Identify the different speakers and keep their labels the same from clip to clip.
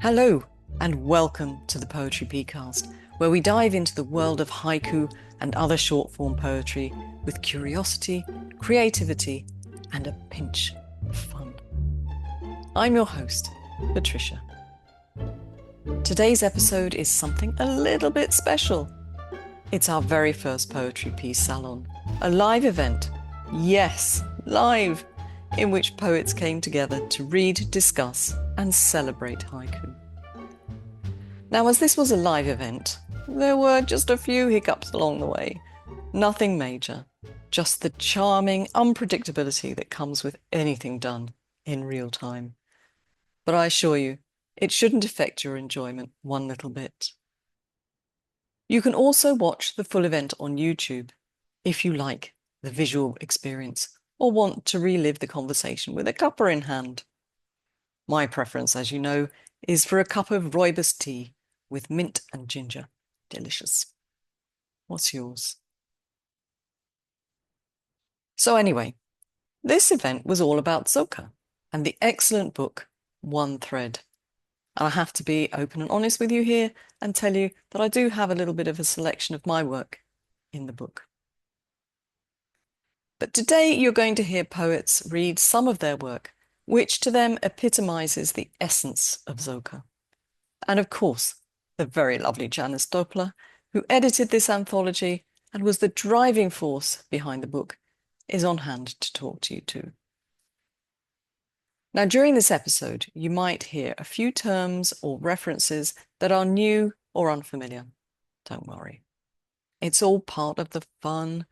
Speaker 1: Hello, and welcome to the Poetry Pea Podcast, where we dive into the world of haiku and other short-form poetry with curiosity, creativity, and a pinch of fun. I'm your host, Patricia. Today's episode is something a little bit special. It's our very first Poetry Pea Salon, a live event, yes, live, in which poets came together to read, discuss, and celebrate haiku. Now, as this was a live event, there were just a few hiccups along the way. Nothing major, just the charming unpredictability that comes with anything done in real time. But I assure you, it shouldn't affect your enjoyment one little bit. You can also watch the full event on YouTube if you like the visual experience or want to relive the conversation with a cuppa in hand. My preference, as you know, is for a cup of rooibos tea with mint and ginger. Delicious. What's yours? So anyway, this event was all about Zōka and the excellent book, One Thread. And I have to be open and honest with you here and tell you that I do have a little bit of a selection of my work in the book. But today you're going to hear poets read some of their work, which to them epitomizes the essence of Zōka. And of course, the very lovely Janice Doppler, who edited this anthology and was the driving force behind the book, is on hand to talk to you too. Now, during this episode, you might hear a few terms or references that are new or unfamiliar. Don't worry. It's all part of the fun.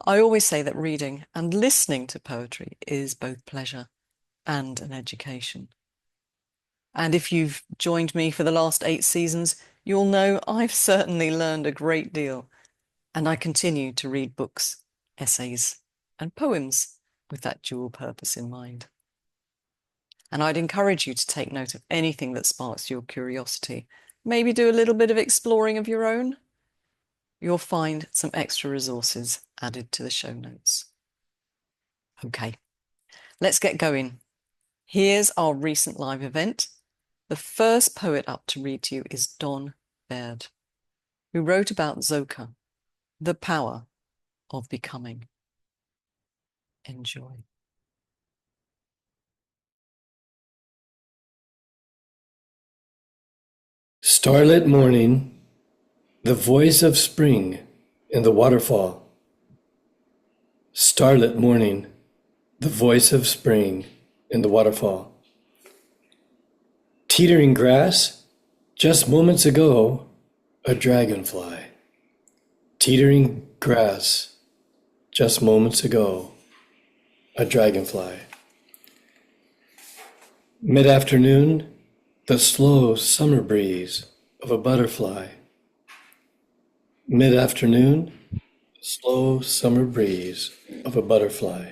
Speaker 1: I always say that reading and listening to poetry is both pleasure and an education. And if you've joined me for the last 8 seasons, you'll know I've certainly learned a great deal. And I continue to read books, essays, and poems with that dual purpose in mind. And I'd encourage you to take note of anything that sparks your curiosity. Maybe do a little bit of exploring of your own. You'll find some extra resources added to the show notes. Okay, let's get going. Here's our recent live event. The first poet up to read to you is Don Baird, who wrote about Zōka, the power of becoming. Enjoy.
Speaker 2: Starlit morning, the voice of spring in the waterfall. Starlit morning, the voice of spring in the waterfall. Teetering grass, just moments ago, a dragonfly. Teetering grass, just moments ago, a dragonfly. Mid-afternoon, the slow summer breeze of a butterfly. Mid-afternoon, the slow summer breeze of a butterfly.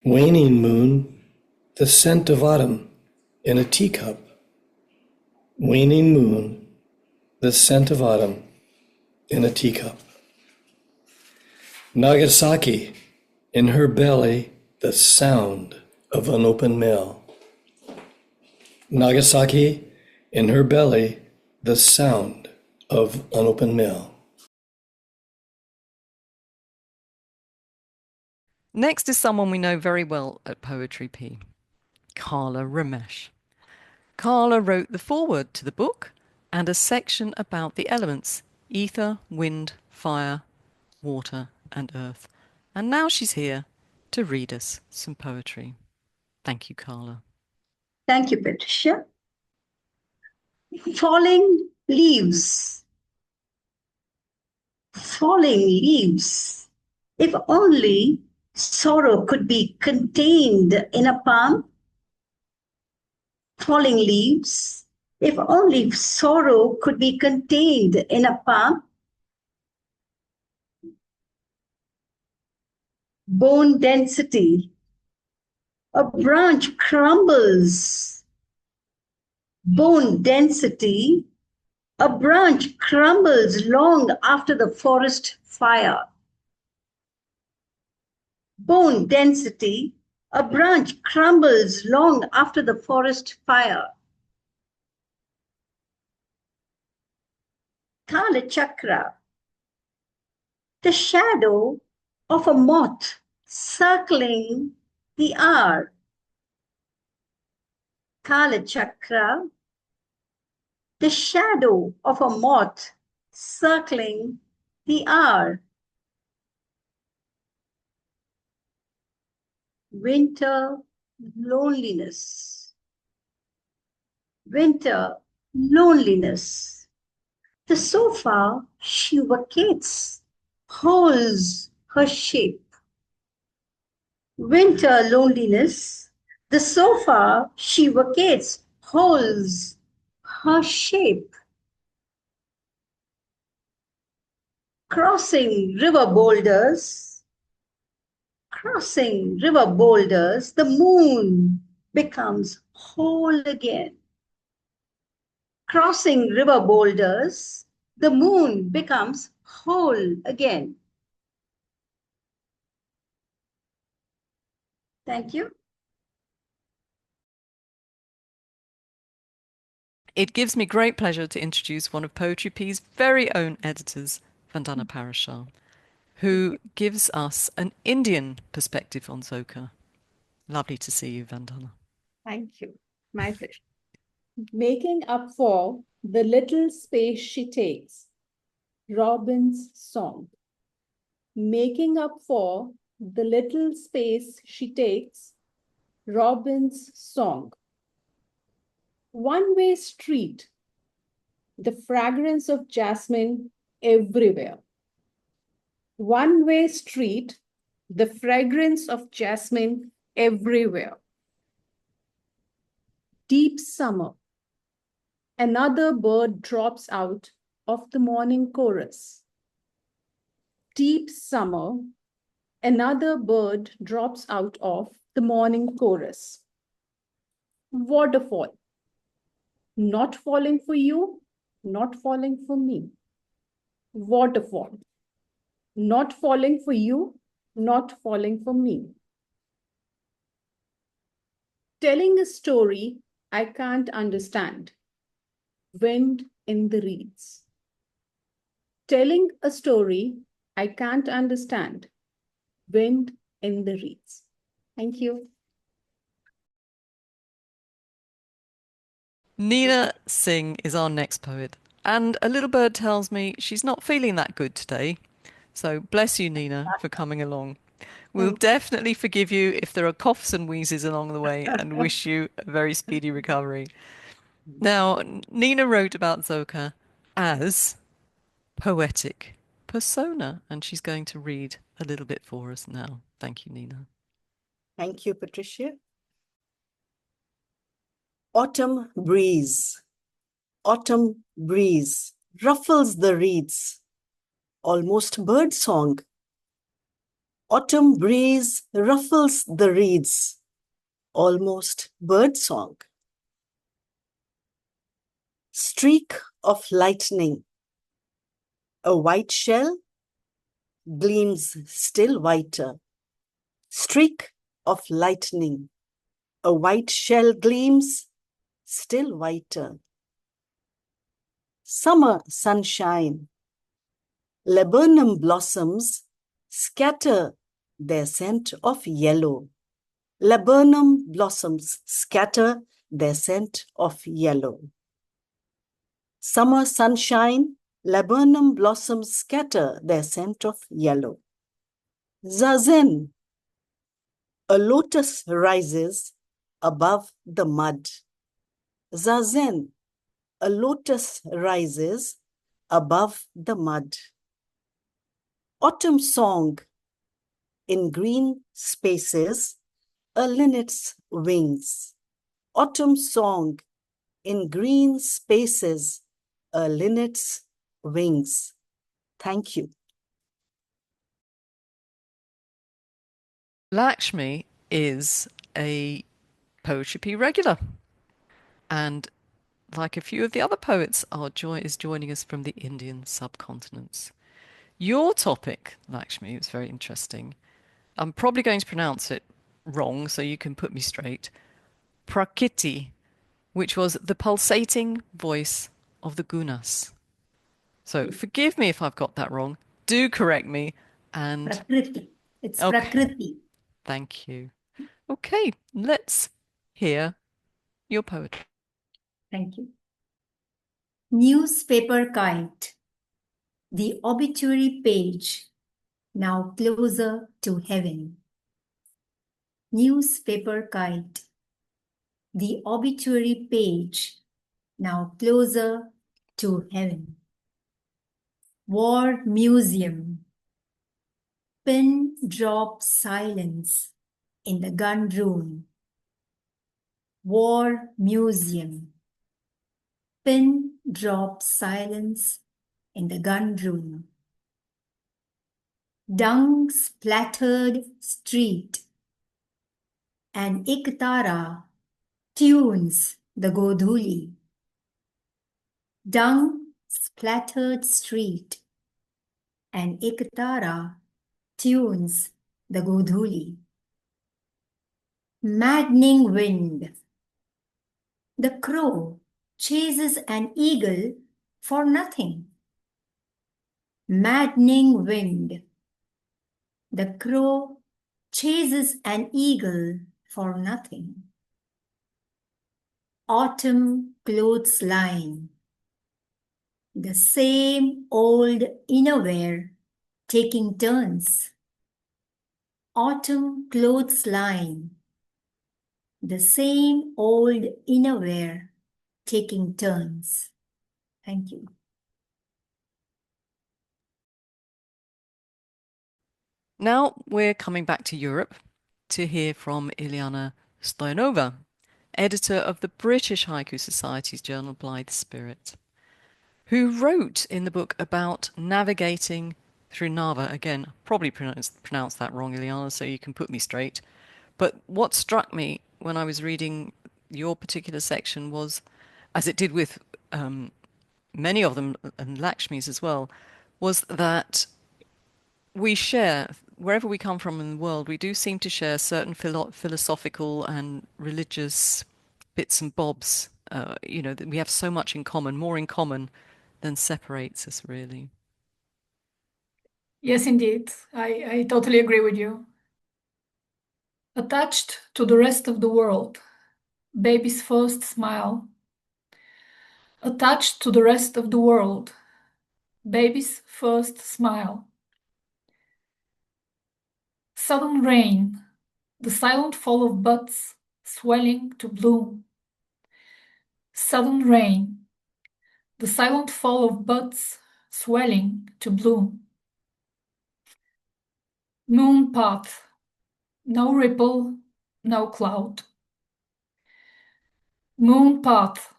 Speaker 2: Waning moon, the scent of autumn in a teacup. Waning moon, the scent of autumn in a teacup. Nagasaki, in her belly, the sound of an open mail. Nagasaki, in her belly, the sound of an open mail.
Speaker 1: Next is someone we know very well at Poetry Pea, Carla Ramesh. Carla wrote the foreword to the book and a section about the elements, ether, wind, fire, water, and earth. And now she's here to read us some poetry. Thank you, Carla.
Speaker 3: Thank you, Patricia. Falling leaves. Falling leaves. If only sorrow could be contained in a palm. Falling leaves. If only sorrow could be contained in a palm. Bone density. A branch crumbles. Bone density. A branch crumbles long after the forest fire. Bone density. A branch crumbles long after the forest fire. Kala Chakra, the shadow of a moth circling the hour. Kala Chakra, the shadow of a moth circling the hour. Winter loneliness. Winter loneliness. The sofa she vacates holds her shape. Winter loneliness. The sofa she vacates holds her shape. Crossing river boulders, the moon becomes whole again. Crossing river boulders, the moon becomes whole again. Thank you.
Speaker 1: It gives me great pleasure to introduce one of Poetry Pea's very own editors, Vandana Parashar, who gives us an Indian perspective on Zoka. Lovely to see you, Vandana.
Speaker 4: Thank you. My pleasure. Making up for the little space she takes. Robin's song. Making up for the little space she takes. Robin's song. One-way street. The fragrance of jasmine everywhere. One-way street. The fragrance of jasmine everywhere. Deep summer. Another bird drops out of the morning chorus. Deep summer. Another bird drops out of the morning chorus. Waterfall. Not falling for you, not falling for me. Waterfall. Not falling for you, not falling for me. Telling a story I can't understand. Wind in the reeds. Telling a story I can't understand. Wind in the reeds. Thank you.
Speaker 1: Nina Singh is our next poet, and a little bird tells me she's not feeling that good today. So bless you, Nina, for coming along. We'll definitely forgive you if there are coughs and wheezes along the way and wish you a very speedy recovery. Now, Nina wrote about Zōka as poetic persona, and she's going to read a little bit for us now. Thank you, Nina.
Speaker 5: Thank you, Patricia. Autumn breeze ruffles the reeds, almost bird song. Autumn breeze ruffles the reeds, almost bird song. Streak of lightning, a white shell gleams still whiter. Streak of lightning, a white shell gleams still whiter. Summer sunshine, laburnum blossoms scatter their scent of yellow. Laburnum blossoms scatter their scent of yellow. Summer sunshine, laburnum blossoms scatter their scent of yellow. Zazen, a lotus rises above the mud. Zazen, a lotus rises above the mud. Autumn song, in green spaces, a linnet's wings. Autumn song, in green spaces, a linnet's wings. Thank you.
Speaker 1: Lakshmi is a Poetry Pea regular, and like a few of the other poets, is joining us from the Indian subcontinents. Your topic, Lakshmi, is very interesting. I'm probably going to pronounce it wrong, so you can put me straight. Prakriti, which was the pulsating voice of the gunas. So forgive me if I've got that wrong. Do correct me. And
Speaker 3: Prakriti. It's
Speaker 1: okay,
Speaker 3: Prakriti.
Speaker 1: thank you. Okay, let's hear your poetry.
Speaker 3: Thank you. Newspaper kite. The obituary page, now closer to heaven. Newspaper kite. The obituary page, now closer to heaven. War museum. Pin drop silence in the gun room. War museum. Pin drop silence in the gun room. Dung splattered street. And Iktara tunes the Godhuli. Dung splattered street. And Iktara tunes the Godhuli. Maddening wind. The crow chases an eagle for nothing. Maddening wind. The crow chases an eagle for nothing. Autumn clothesline. The same old innerwear taking turns. Autumn clothesline. The same old innerwear taking turns. Thank you.
Speaker 1: Now we're coming back to Europe to hear from Ileana Stoyanova, editor of the British Haiku Society's journal Blithe Spirit, who wrote in the book about navigating through Nava. Again, probably pronounced that wrong, Ileana, so you can put me straight. But what struck me when I was reading your particular section was, as it did with many of them, and Lakshmi's as well, was that we share, wherever we come from in the world, we do seem to share certain philosophical and religious bits and bobs. That we have so much in common, more in common than separates us, really.
Speaker 6: Yes, indeed. I totally agree with you. Attached to the rest of the world, baby's first smile. Attached to the rest of the world, baby's first smile. Sudden rain, the silent fall of buds swelling to bloom. Sudden rain, the silent fall of buds swelling to bloom. Moon path, no ripple, no cloud. Moon path,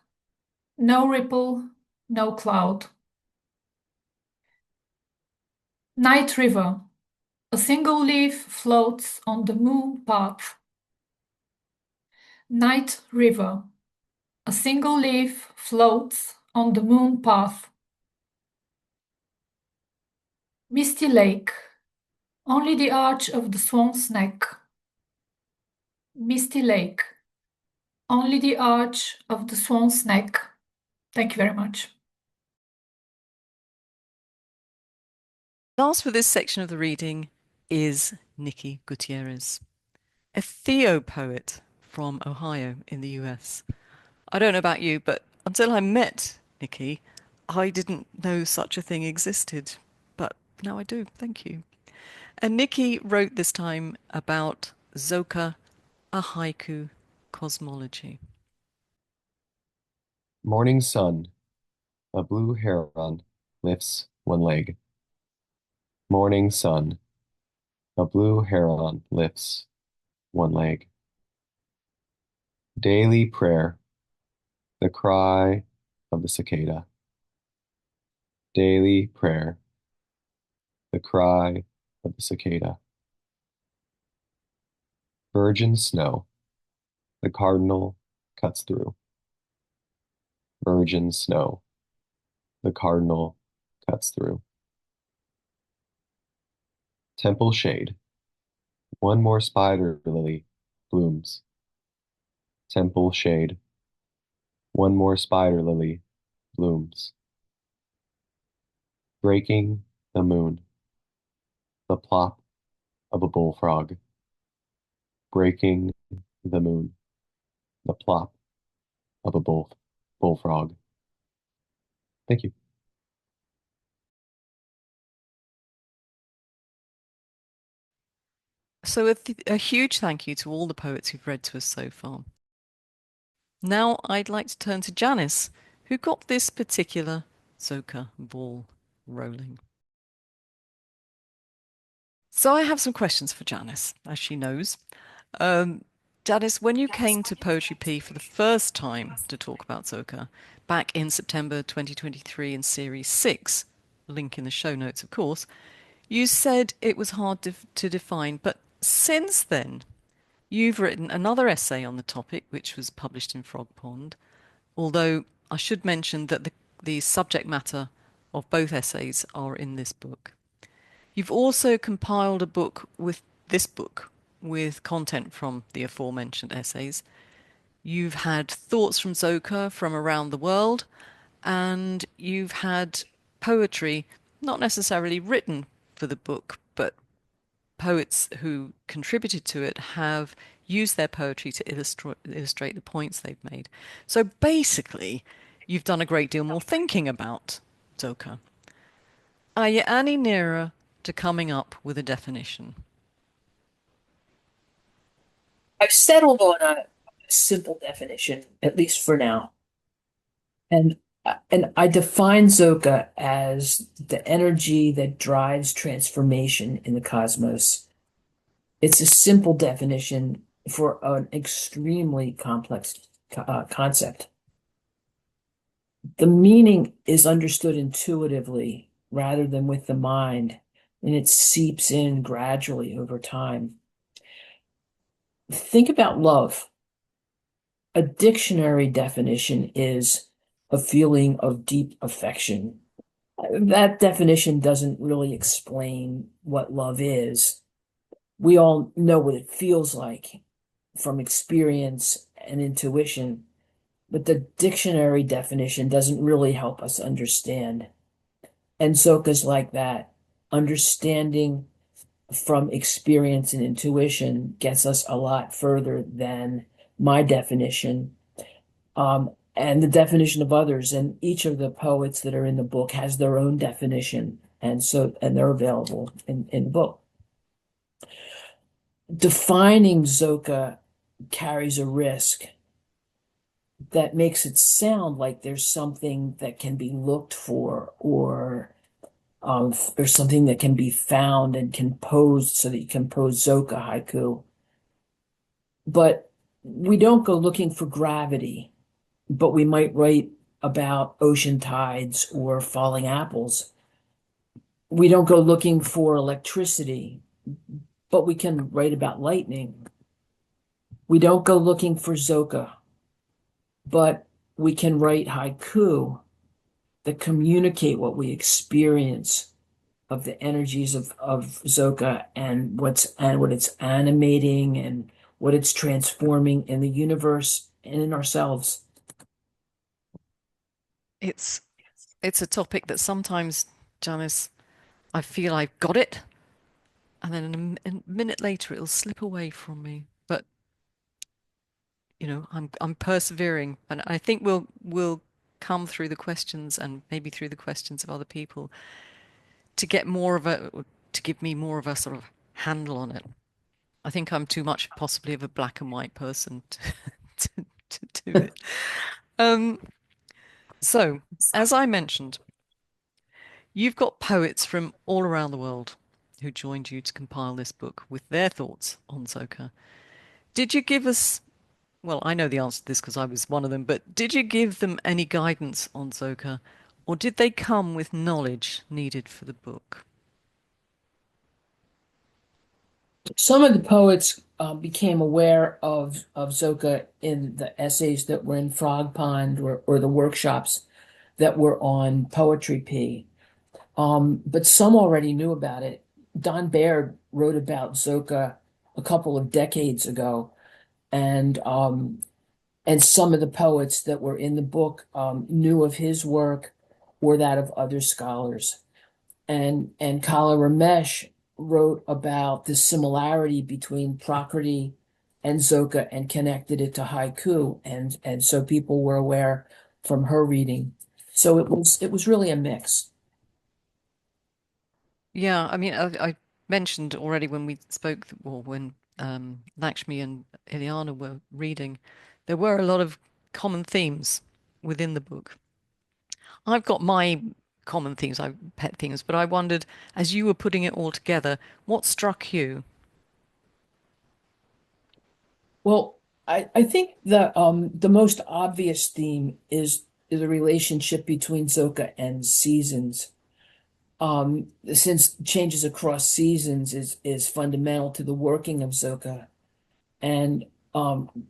Speaker 6: no ripple, no cloud. Night river, a single leaf floats on the moon path. Night river, a single leaf floats on the moon path. Misty lake, only the arch of the swan's neck. Misty lake, only the arch of the swan's neck. Thank you very much.
Speaker 1: Last for this section of the reading is Nikki Gutierrez, a theopoet from Ohio in the US. I don't know about you, but until I met Nikki, I didn't know such a thing existed. But now I do. Thank you. And Nikki wrote this time about Zōka, a haiku cosmology.
Speaker 7: Morning sun, a blue heron lifts one leg. Morning sun, a blue heron lifts one leg. Daily prayer, the cry of the cicada. Daily prayer, the cry of the cicada. Virgin snow, the cardinal cuts through. Virgin snow, the cardinal cuts through. Temple shade, one more spider lily blooms. Temple shade. One more spider lily blooms. Breaking the moon. The plop of a bullfrog. Breaking the moon. The plop of a bullfrog. Thank you.
Speaker 1: So a huge thank you to all the poets who've read to us so far. Now I'd like to turn to Janice, who got this particular Zōka ball rolling. So I have some questions for Janice, as she knows. Janice, when you came to Poetry Pea for the first time to talk about Zōka, back in September 2023 in Series 6, link in the show notes, of course, you said it was hard to define, but since then, you've written another essay on the topic, which was published in Frog Pond, although I should mention that the subject matter of both essays are in this book. You've also compiled a book with content from the aforementioned essays. You've had thoughts from Zōka from around the world, and you've had poetry, not necessarily written for the book, but poets who contributed to it have used their poetry to illustrate the points they've made. So basically, you've done a great deal more thinking about Zōka. Are you any nearer to coming up with a definition?
Speaker 8: I've settled on a simple definition, at least for now. And I define Zōka as the energy that drives transformation in the cosmos. It's a simple definition for an extremely complex concept. The meaning is understood intuitively rather than with the mind, and it seeps in gradually over time. Think about love. A dictionary definition is a feeling of deep affection. That definition doesn't really explain what love is. We all know what it feels like from experience and intuition, but the dictionary definition doesn't really help us understand. And Zōka's like that. Understanding from experience and intuition gets us a lot further than my definition. And the definition of others, and each of the poets that are in the book has their own definition, and they're available in the book. Defining Zōka carries a risk that makes it sound like there's something that can be looked for, or something that can be found and composed so that you can compose Zōka haiku. But we don't go looking for gravity, but we might write about ocean tides or falling apples. We don't go looking for electricity, but we can write about lightning. We don't go looking for Zōka, but we can write haiku that communicate what we experience of the energies of Zōka and what it's animating and what it's transforming in the universe and in ourselves.
Speaker 1: It's a topic that sometimes, Janice, I feel I've got it, and then a minute later it'll slip away from me. But I'm persevering, and I think we'll come through the questions and maybe through the questions of other people to give me more of a sort of handle on it. I think I'm too much possibly of a black and white person to do it. So, as I mentioned, you've got poets from all around the world who joined you to compile this book with their thoughts on Zōka. Did you give us, well, I know the answer to this because I was one of them, but did you give them any guidance on Zōka, or did they come with knowledge needed for the book?
Speaker 8: Some of the poets became aware of Zōka in the essays that were in Frog Pond or the workshops that were on Poetry Pea. But some already knew about it. Don Baird wrote about Zōka a couple of decades ago, and some of the poets that were in the book knew of his work or that of other scholars. And Kala Ramesh wrote about the similarity between Prakriti and Zoka and connected it to haiku, and so people were aware from her reading. So it was really a mix.
Speaker 1: Yeah, I mean, I mentioned already when we spoke, or when Lakshmi and Ileana were reading, there were a lot of common themes within the book. I've got my common themes, pet themes, but I wondered, as you were putting it all together, what struck you?
Speaker 8: Well, I think the most obvious theme is the relationship between Zoka and seasons. Since changes across seasons is fundamental to the working of Zoka, and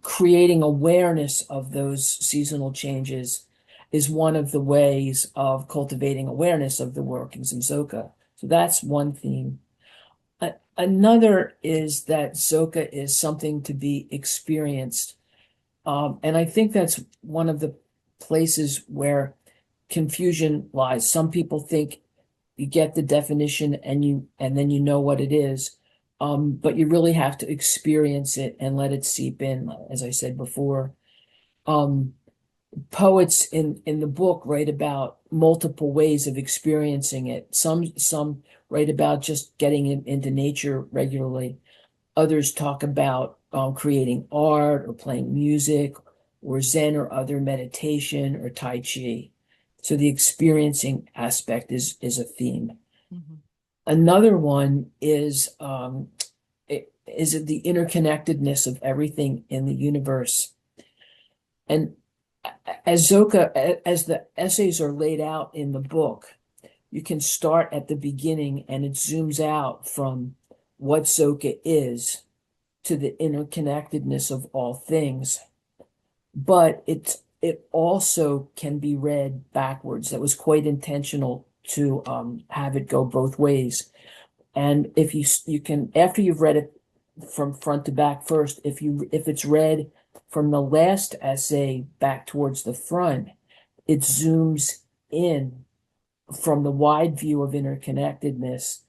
Speaker 8: creating awareness of those seasonal changes is one of the ways of cultivating awareness of the workings of Zoka. So that's one theme. Another is that Zoka is something to be experienced. And I think that's one of the places where confusion lies. Some people think you get the definition and then you know what it is. But you really have to experience it and let it seep in, as I said before. Poets in the book write about multiple ways of experiencing it. Some write about just getting into nature regularly. Others talk about creating art or playing music or Zen or other meditation or Tai Chi. So the experiencing aspect is a theme.
Speaker 1: Mm-hmm.
Speaker 8: Another one is the interconnectedness of everything in the universe. And as the essays are laid out in the book, you can start at the beginning and it zooms out from what Zoka is to the interconnectedness of all things. But it also can be read backwards. That was quite intentional to have it go both ways. And if you can, after you've read it from front to back first, if it's read from the last essay back towards the front, it zooms in from the wide view of interconnectedness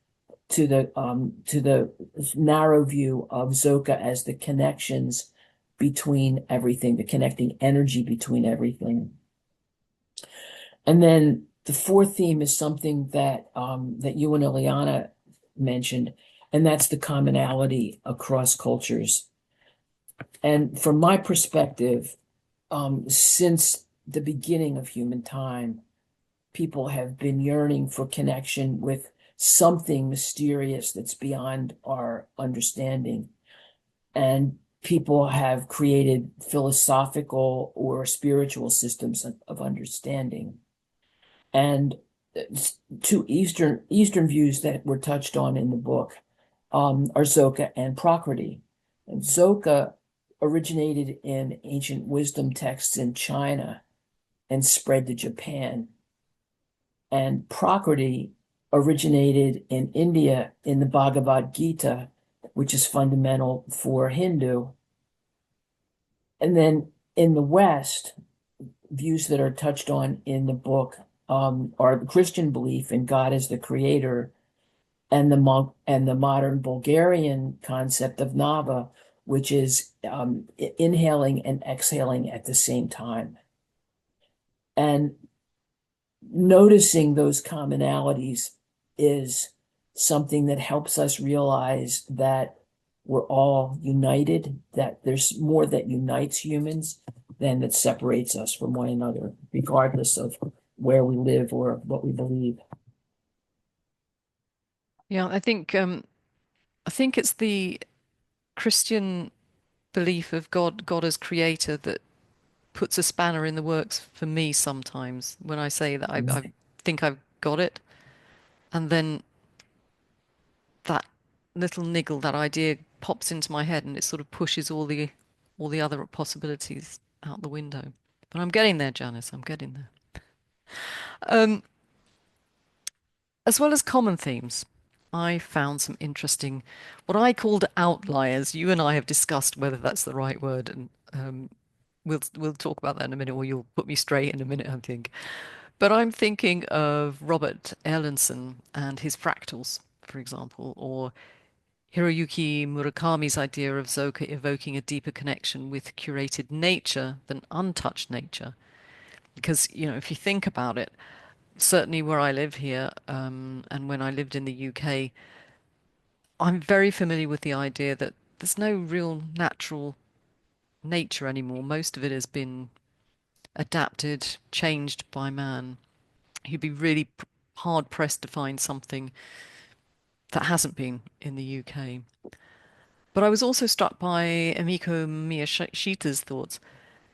Speaker 8: to the narrow view of Zoka as the connections between everything, the connecting energy between everything. And then the fourth theme is something that you and Ileana mentioned, and that's the commonality across cultures. And from my perspective, since the beginning of human time, people have been yearning for connection with something mysterious that's beyond our understanding. And people have created philosophical or spiritual systems of understanding. And two Eastern views that were touched on in the book are Zoka and Prakriti. And Zoka originated in ancient wisdom texts in China and spread to Japan. And Prakriti originated in India in the Bhagavad Gita, which is fundamental for Hindu. And then in the West, views that are touched on in the book are the Christian belief in God as the creator, and the modern Bulgarian concept of Nava, which is inhaling and exhaling at the same time. And noticing those commonalities is something that helps us realize that we're all united, that there's more that unites humans than that separates us from one another, regardless of where we live or what we believe.
Speaker 1: Yeah, I think it's the Christian belief of God as creator that puts a spanner in the works for me sometimes when I say that I think I've got it, and then that little niggle, that idea pops into my head and it sort of pushes all the other possibilities out the window. But I'm getting there, Janice, I'm getting there. As well as common themes, I found some interesting, what I called outliers. You and I have discussed whether that's the right word, and we'll talk about that in a minute, or you'll put me straight in a minute, I think. But I'm thinking of Robert Erlandson and his fractals, for example, or Hiroyuki Murakami's idea of Zoka evoking a deeper connection with curated nature than untouched nature. Because, if you think about it, certainly where I live here, and when I lived in the UK, I'm very familiar with the idea that there's no real natural nature anymore. Most of it has been adapted, changed by man. You'd be really hard pressed to find something that hasn't been in the UK. But I was also struck by Emiko Miyashita's thoughts,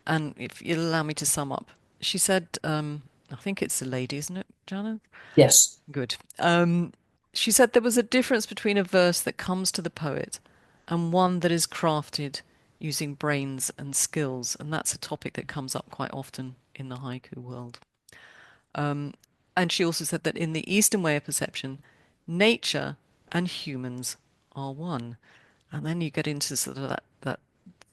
Speaker 1: and if you'll allow me to sum up, she said, I think it's a lady, isn't it, Jana?
Speaker 8: Yes.
Speaker 1: Good. She said there was a difference between a verse that comes to the poet and one that is crafted using brains and skills, and that's a topic that comes up quite often in the haiku world. And she also said that in the Eastern way of perception, nature and humans are one. And then you get into sort of that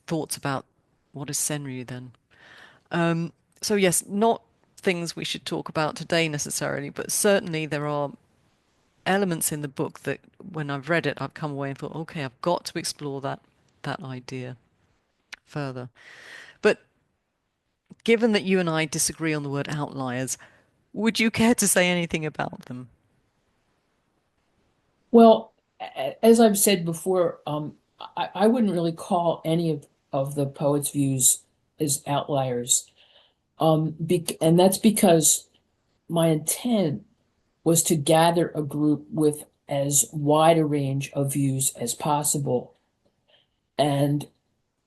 Speaker 1: thoughts about what is Senryu then. So yes, not things we should talk about today necessarily, but certainly there are elements in the book that when I've read it, I've come away and thought, okay, I've got to explore that idea further. But given that you and I disagree on the word outliers, would you care to say anything about them?
Speaker 8: Well, as I've said before, I wouldn't really call any of the poet's views as outliers. And that's because my intent was to gather a group with as wide a range of views as possible. And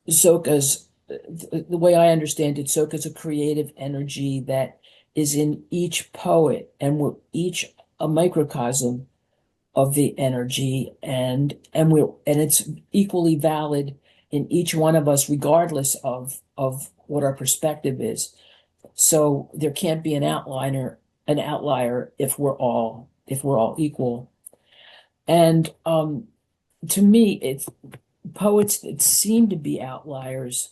Speaker 8: Zoka's, the way I understand it, Zoka's a creative energy that is in each poet, and we're each a microcosm of the energy, and it's equally valid in each one of us, regardless of what our perspective is. So there can't be an outlier if we're all equal. And to me, it's poets that seem to be outliers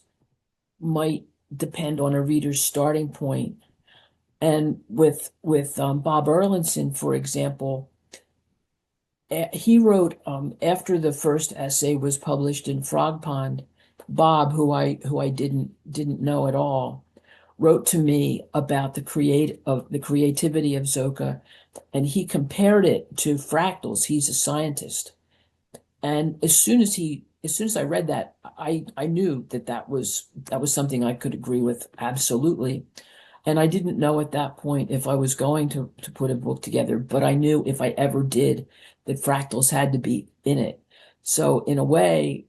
Speaker 8: might depend on a reader's starting point. And with Bob Erlandson, for example, he wrote after the first essay was published in Frog Pond. Bob, who I didn't know at all, wrote to me about the creativity of Zōka, and he compared it to fractals. He's a scientist, and as soon as I read that, I knew that was something I could agree with absolutely. And I didn't know at that point if I was going to put a book together, but I knew if I ever did, that fractals had to be in it. So in a way,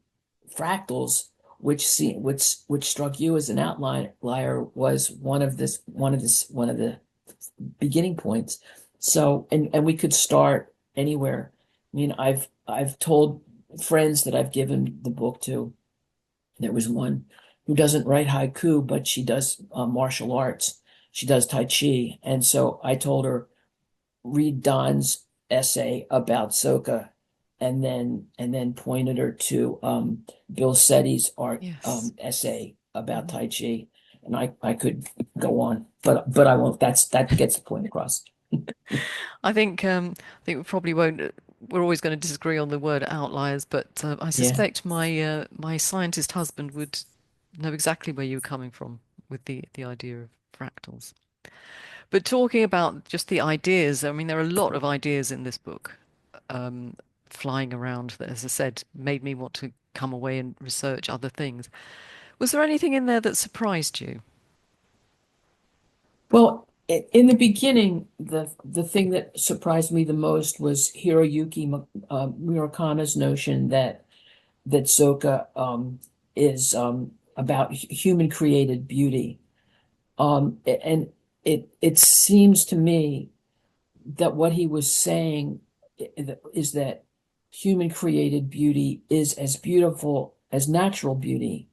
Speaker 8: fractals, which struck you as an outlier, was one of the beginning points. So and we could start anywhere. I mean, I've told friends that I've given the book to. There was one who doesn't write haiku, but she does martial arts. She does Tai Chi. And so I told her, read Don's essay about Zōka, and then pointed her to Bill Setty's art essay about Tai Chi. And I could go on, but I won't. That gets the point across.
Speaker 1: I think we probably won't. We're always going to disagree on the word outliers, but I suspect my scientist husband would know exactly where you were coming from with the idea of fractals. But talking about just the ideas, I mean, there are a lot of ideas in this book flying around that, as I said, made me want to come away and research other things. Was there anything in there that surprised you?
Speaker 8: Well, in the beginning, the thing that surprised me the most was Hiroyuki Murakami's notion that Zōka is about human created beauty. And it seems to me that what he was saying is that human created beauty is as beautiful as natural beauty.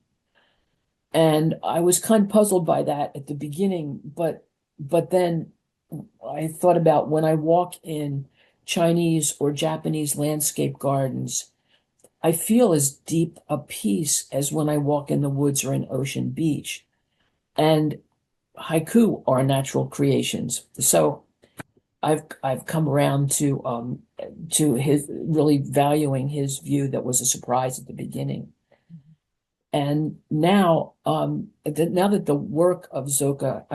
Speaker 8: And I was kind of puzzled by that at the beginning, but then I thought about when I walk in Chinese or Japanese landscape gardens, I feel as deep a peace as when I walk in the woods or an ocean beach. And haiku are natural creations. So I've come around to his really valuing his view that was a surprise at the beginning. And now, now that the work of Zōka,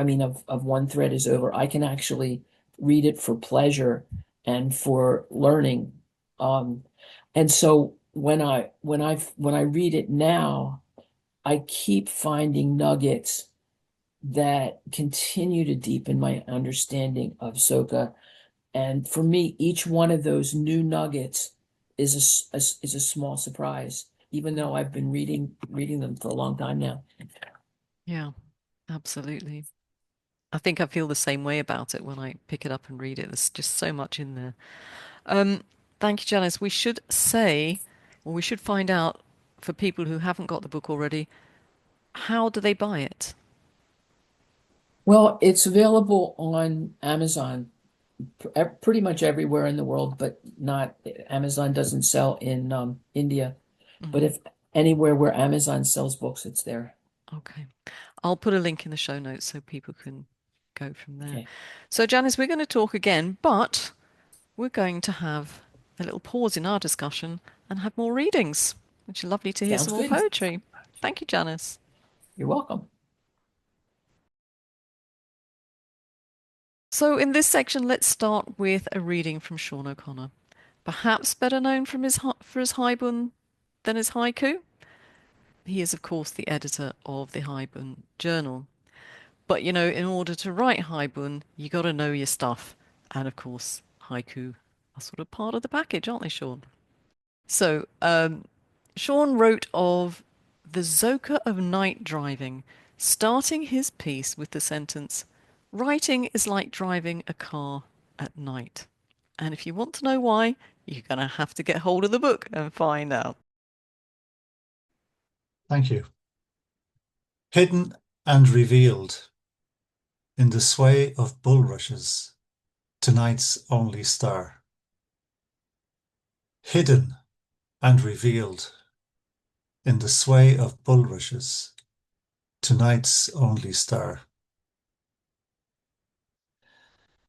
Speaker 8: of One Thread is over, I can actually read it for pleasure and for learning. And so when I read it now, I keep finding nuggets that continue to deepen my understanding of Zōka. And for me, each one of those new nuggets is a small surprise, even though I've been reading them for a long time now.
Speaker 1: Yeah, absolutely. I think I feel the same way about it when I pick it up and read it. There's just so much in there. Thank you, Janice. We should say, or we should find out for people who haven't got the book already, how do they buy it?
Speaker 8: Well, it's available on Amazon, pretty much everywhere in the world, but not Amazon doesn't sell in India. But if anywhere where Amazon sells books, it's there.
Speaker 1: Okay. I'll put a link in the show notes so people can go from there.
Speaker 8: Okay.
Speaker 1: So, Janice, we're going to talk again, but we're going to have a little pause in our discussion and have more readings, which is lovely to hear.
Speaker 8: Sounds
Speaker 1: some more
Speaker 8: good.
Speaker 1: poetry. Thank you, Janice.
Speaker 8: You're welcome.
Speaker 1: So in this section, let's start with a reading from Sean O'Connor, perhaps better known for his haibun than his haiku. He is, of course, the editor of the Haibun Journal. But, you know, in order to write haibun, you got to know your stuff. And, of course, haiku are sort of part of the package, aren't they, Sean? So, Sean wrote of the Zoka of night driving, starting his piece with the sentence, "Writing is like driving a car at night." And if you want to know why, you're going to have to get hold of the book and find out.
Speaker 9: Thank you. Hidden and revealed in the sway of bulrushes, tonight's only star. Hidden and revealed in the sway of bulrushes, tonight's only star.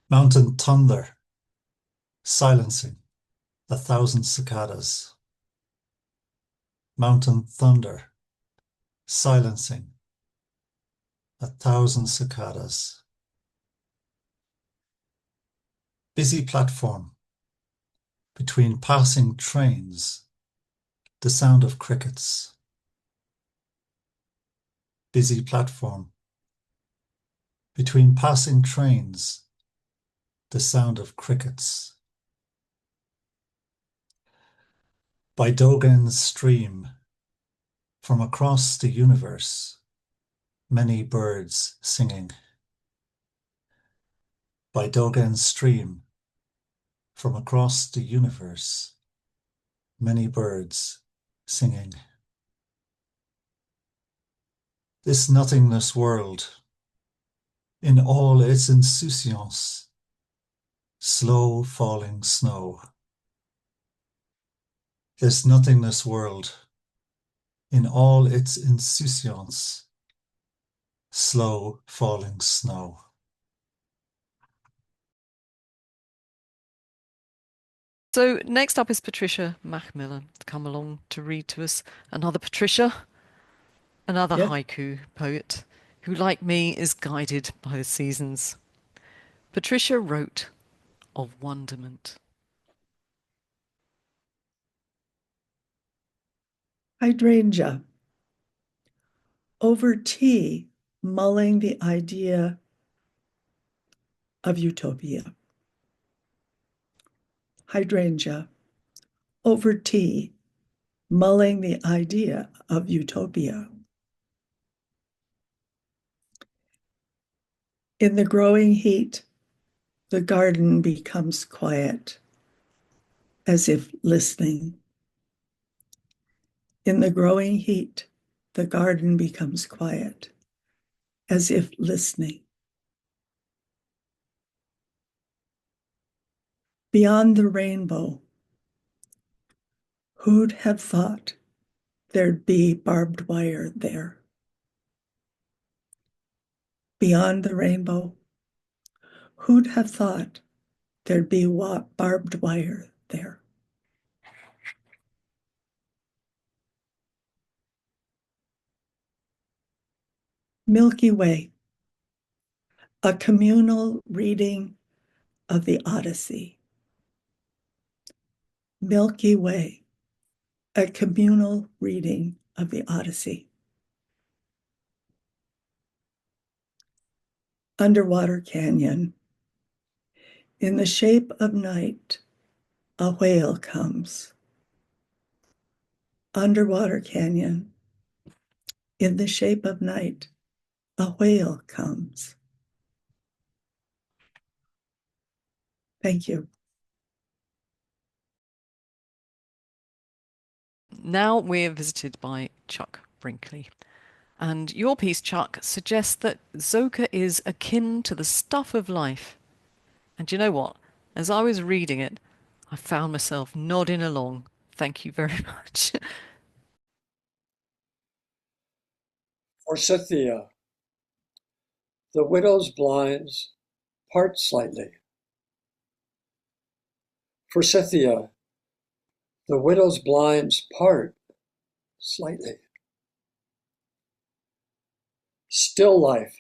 Speaker 9: Mountain thunder, silencing 1,000 cicadas. Mountain thunder, silencing 1,000 cicadas. Busy platform, between passing trains, the sound of crickets. Busy platform, between passing trains, the sound of crickets. By Dogen's stream, from across the universe, many birds singing. By Dogen's stream, from across the universe, many birds singing. This nothingness world, in all its insouciance, slow falling snow. This nothingness world, in all its insouciance, slow falling snow.
Speaker 1: So next up is Patricia Macmillan to come along to read to us another Patricia, another haiku poet who, like me, is guided by the seasons. Patricia wrote of wonderment.
Speaker 10: Hydrangea. Over tea, mulling the idea of utopia. Hydrangea. Over tea, mulling the idea of utopia. In the growing heat, the garden becomes quiet, as if listening. In the growing heat, the garden becomes quiet, as if listening. Beyond the rainbow, who'd have thought there'd be barbed wire there? Beyond the rainbow, who'd have thought there'd be barbed wire there? Milky Way, a communal reading of the Odyssey. Milky Way, a communal reading of the Odyssey. Underwater canyon. In the shape of night, a whale comes. Underwater canyon. In the shape of night, a whale comes. Thank you.
Speaker 1: Now we're visited by Chuck Brinkley. And your piece, Chuck, suggests that Zōka is akin to the stuff of life. And you know what? As I was reading it, I found myself nodding along. Thank you very much.
Speaker 11: Forsythia, the widow's blinds part slightly. Forsythia, the widow's blinds part slightly. Still life,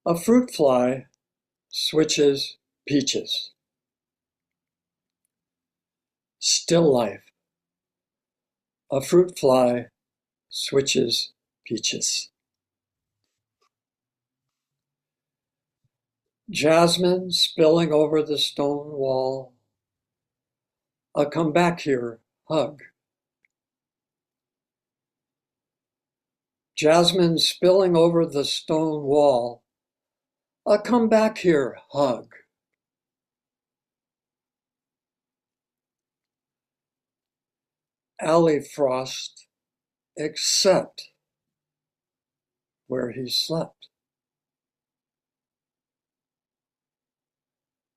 Speaker 11: a fruit fly switches peaches. Still life, a fruit fly switches peaches. Jasmine spilling over the stone wall. A come back here hug. Jasmine spilling over the stone wall. A come back here hug. Alley frost, except where he slept.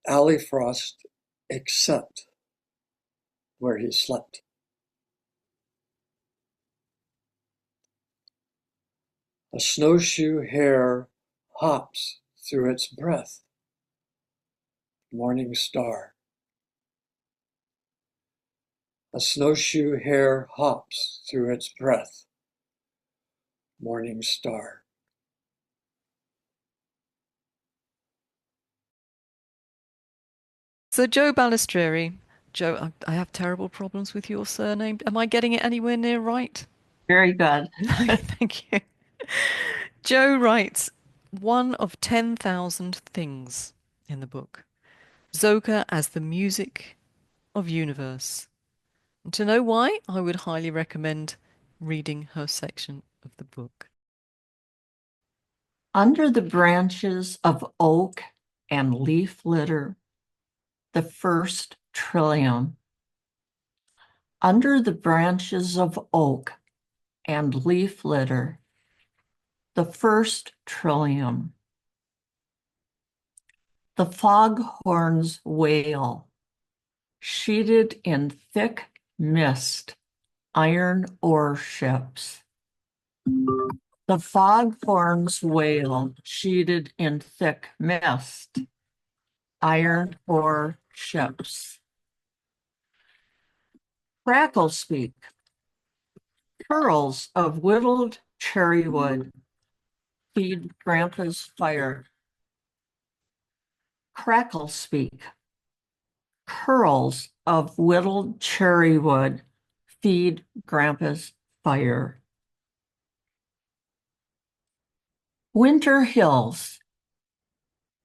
Speaker 11: Alley frost, except where he slept. A snowshoe hare hops through its breath. Morning star. A snowshoe hare hops through its breath. Morning star.
Speaker 1: So Joe Balistreri. Joe, I have terrible problems with your surname. Am I getting it anywhere near right?
Speaker 5: Very good.
Speaker 1: Thank you. Joe writes, one of 10,000 things in the book. Zōka as the music of universe. And to know why, I would highly recommend reading her section of the book.
Speaker 12: Under the branches of oak and leaf litter, the first trillium. Under the branches of oak and leaf litter, the first trillium. The foghorns wail, sheeted in thick mist, iron ore ships. The foghorns wail, sheeted in thick mist, iron ore ships. Crackle speak, curls of whittled cherry wood, feed Grandpa's fire. Crackle speak, curls of whittled cherry wood, feed Grandpa's fire. Winter hills,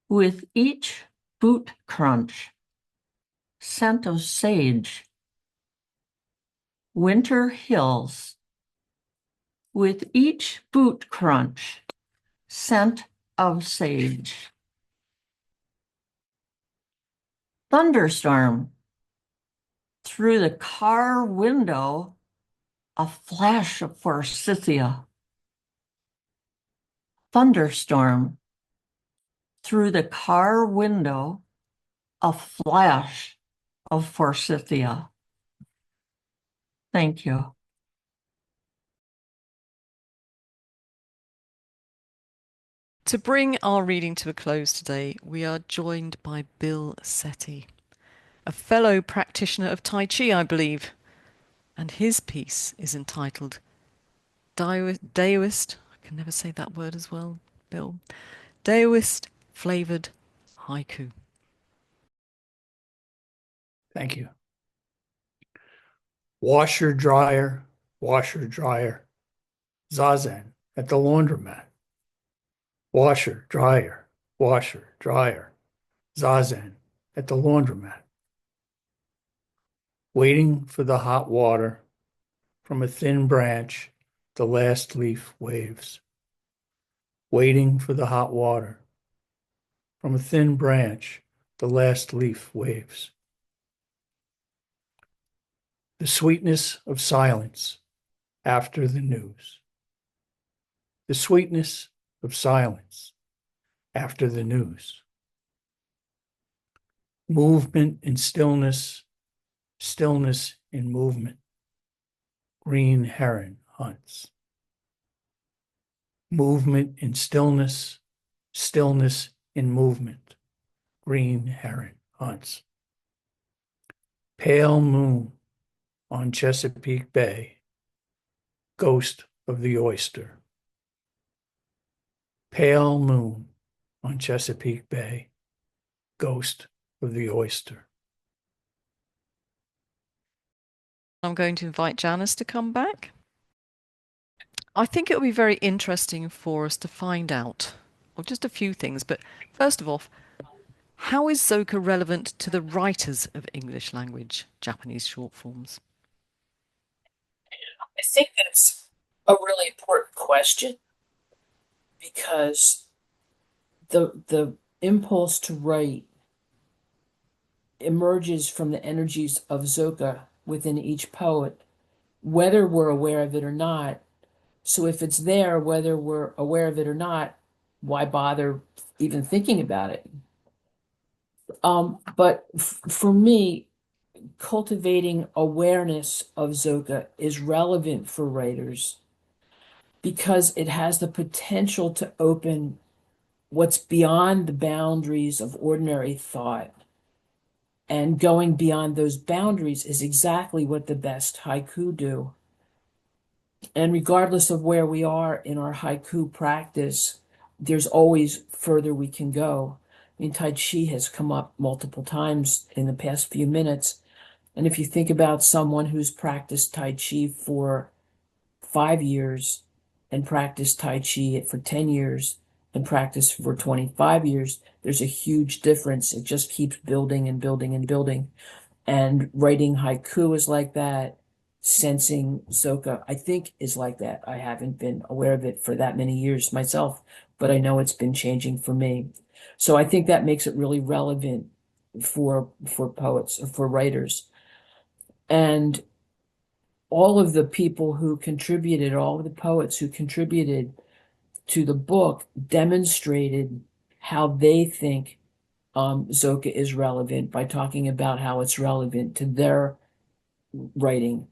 Speaker 12: with each boot crunch, scent of sage. Winter hills, with each boot crunch, scent of sage. Thunderstorm, through the car window, a flash of forsythia. Thunderstorm, through the car window, a flash of forsythia. Thank you.
Speaker 1: To bring our reading to a close today, we are joined by Bill Setti, a fellow practitioner of Tai Chi, I believe, and his piece is entitled Daoist, I can never say that word as well, Bill, Daoist Flavored Haiku.
Speaker 13: Thank you. Washer, dryer, zazen at the laundromat. Washer, dryer, zazen at the laundromat. Waiting for the hot water from a thin branch, the last leaf waves. Waiting for the hot water from a thin branch, the last leaf waves. The sweetness of silence after the news. The sweetness of silence after the news. Movement in stillness, stillness in movement. Green heron hunts. Movement in stillness, stillness in movement. Green heron hunts. Pale moon on Chesapeake Bay, ghost of the oyster. Pale moon on Chesapeake Bay, ghost of the oyster.
Speaker 1: I'm going to invite Janice to come back. I think it will be very interesting for us to find out, well, just a few things, but first of all, how is Zōka relevant to the writers of English language Japanese short forms?
Speaker 8: I think that's a really important question because the impulse to write emerges from the energies of Zōka within each poet, whether we're aware of it or not. So if it's there, whether we're aware of it or not, why bother even thinking about it? But for me, cultivating awareness of Zōka is relevant for writers because it has the potential to open what's beyond the boundaries of ordinary thought. And going beyond those boundaries is exactly what the best haiku do. And regardless of where we are in our haiku practice, there's always further we can go. I mean, Tai Chi has come up multiple times in the past few minutes. And if you think about someone who's practiced Tai Chi for 5 years and practiced Tai Chi for 10 years and practiced for 25 years, there's a huge difference. It just keeps building and building and building. And writing haiku is like that. Sensing Zōka, I think, is like that. I haven't been aware of it for that many years myself, but I know it's been changing for me. So I think that makes it really relevant for poets, for writers. And all of the people who contributed, all of the poets who contributed to the book demonstrated how they think Zōka is relevant by talking about how it's relevant to their writing.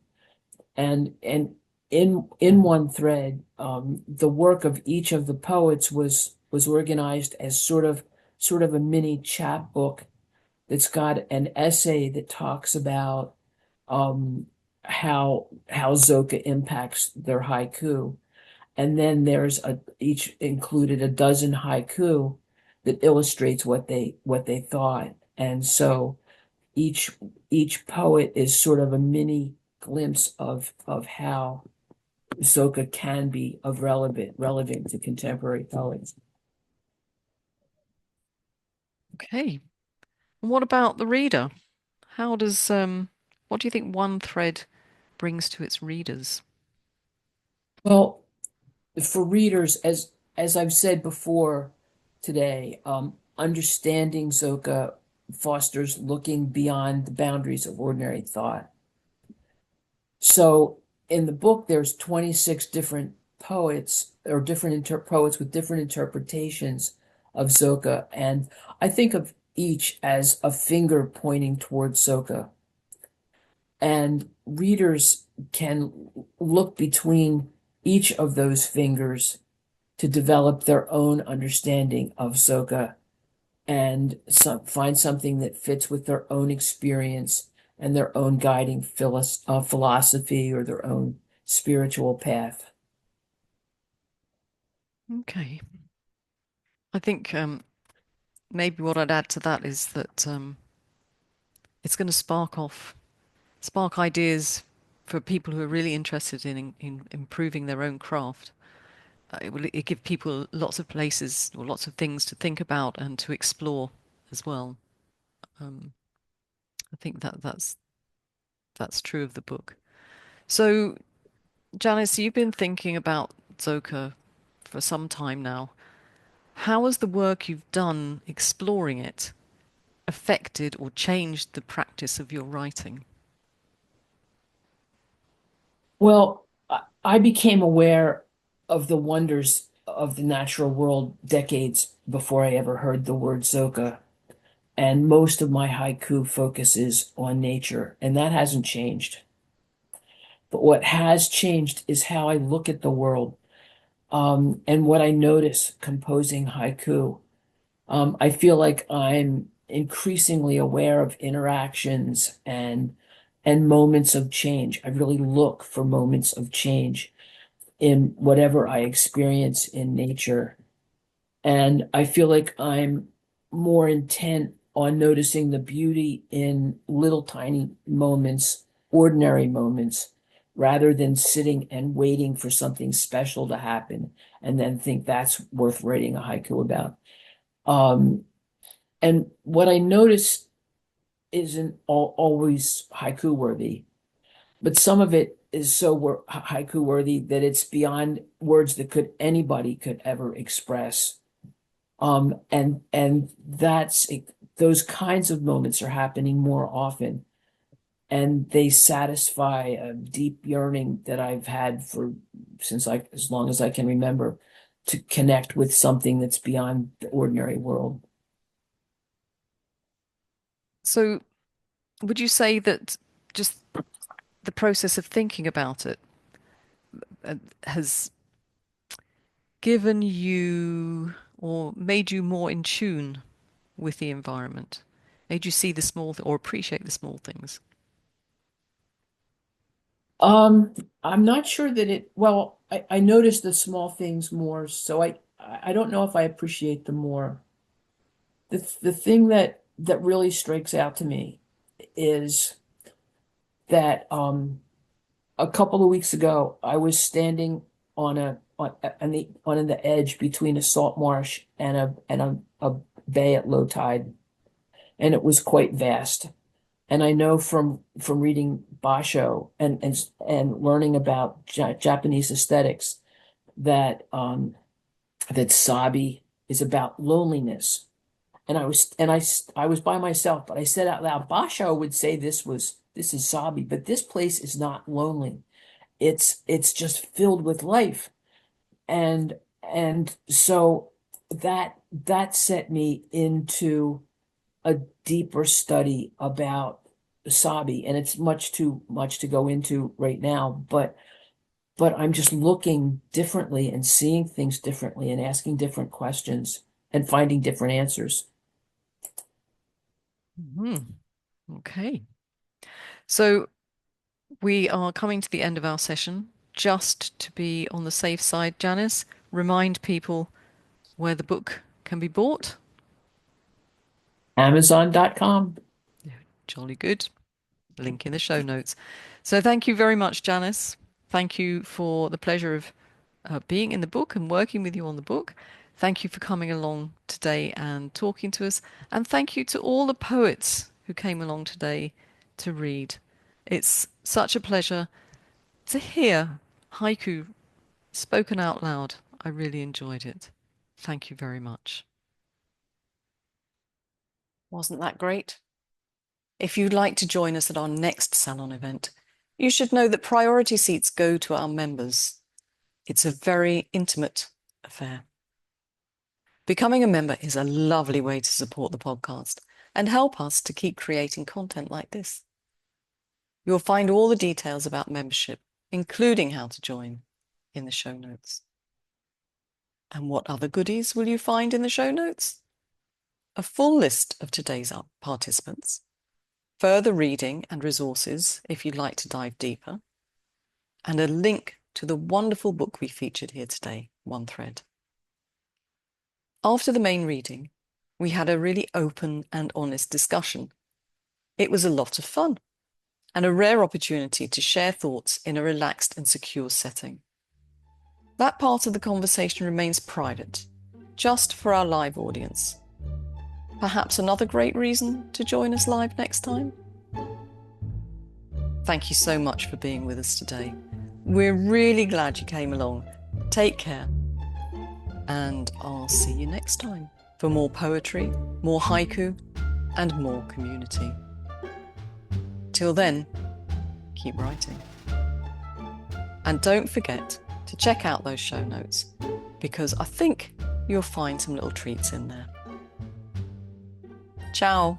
Speaker 8: And in one thread, the work of each of the poets was organized as sort of a mini chapbook that's got an essay that talks about how Zōka impacts their haiku. And then there's each included a dozen haiku that illustrates what they thought. And so each poet is sort of a mini glimpse of how Zōka can be relevant to contemporary poets.
Speaker 1: Okay. And what about the reader? How does what do you think one thread brings to its readers?
Speaker 8: Well, for readers, as I've said before today, understanding Zōka fosters looking beyond the boundaries of ordinary thought. So in the book, there's 26 different poets or different poets with different interpretations of Zōka. And I think of each as a finger pointing towards Zōka. And readers can look between each of those fingers to develop their own understanding of Zōka and find something that fits with their own experience and their own guiding philosophy or their own spiritual path.
Speaker 1: Okay. I think maybe what I'd add to that is that it's going to spark ideas for people who are really interested in improving their own craft. It give people lots of places or lots of things to think about and to explore as well. I think that's true of the book. So, Janice, you've been thinking about Zōka for some time now. How has the work you've done exploring it affected or changed the practice of your writing?
Speaker 8: Well, I became aware of the wonders of the natural world decades before I ever heard the word Zōka. And most of my haiku focuses on nature, and that hasn't changed. But what has changed is how I look at the world, and what I notice composing haiku. I feel like I'm increasingly aware of interactions and moments of change. I really look for moments of change in whatever I experience in nature. And I feel like I'm more intent on noticing the beauty in little tiny moments, ordinary moments, rather than sitting and waiting for something special to happen and then think that's worth writing a haiku about. And what I notice isn't always haiku worthy, but some of it is so haiku worthy that it's beyond words that anybody could ever express. And that's those kinds of moments are happening more often, and they satisfy a deep yearning that I've had as long as I can remember, to connect with something that's beyond the ordinary world.
Speaker 1: So, would you say that just the process of thinking about it has given you or made you more in tune with the environment, made you see the small or appreciate the small things?
Speaker 8: I'm not sure that I notice the small things more, so I don't know if I appreciate them more. The thing that really strikes out to me is that a couple of weeks ago I was standing on the edge between a salt marsh and a bay at low tide, and it was quite vast. And I know from reading Basho and learning about Japanese aesthetics that sabi is about loneliness. And I was by myself, but I said out loud, Basho would say this is sabi, but this place is not lonely. It's just filled with life. And so that set me into a deeper study about sabi, and it's much too much to go into right now, but I'm just looking differently and seeing things differently and asking different questions and finding different answers.
Speaker 1: Okay. So we are coming to the end of our session. Just to be on the safe side, Janice, remind people where the book can be bought.
Speaker 8: Amazon.com.
Speaker 1: Jolly good. Link in the show notes. So thank you very much, Janice. Thank you for the pleasure of being in the book and working with you on the book. Thank you for coming along today and talking to us. And thank you to all the poets who came along today to read. It's such a pleasure to hear haiku spoken out loud. I really enjoyed it. Thank you very much. Wasn't that great? If you'd like to join us at our next salon event, you should know that priority seats go to our members. It's a very intimate affair. Becoming a member is a lovely way to support the podcast and help us to keep creating content like this. You'll find all the details about membership, including how to join, in the show notes. And what other goodies will you find in the show notes? A full list of today's participants, further reading and resources if you'd like to dive deeper, and a link to the wonderful book we featured here today, One Thread. After the main reading, we had a really open and honest discussion. It was a lot of fun and a rare opportunity to share thoughts in a relaxed and secure setting. That part of the conversation remains private, just for our live audience. Perhaps another great reason to join us live next time? Thank you so much for being with us today. We're really glad you came along. Take care. And I'll see you next time for more poetry, more haiku, and more community. Till then, keep writing. And don't forget to check out those show notes, because I think you'll find some little treats in there. Ciao.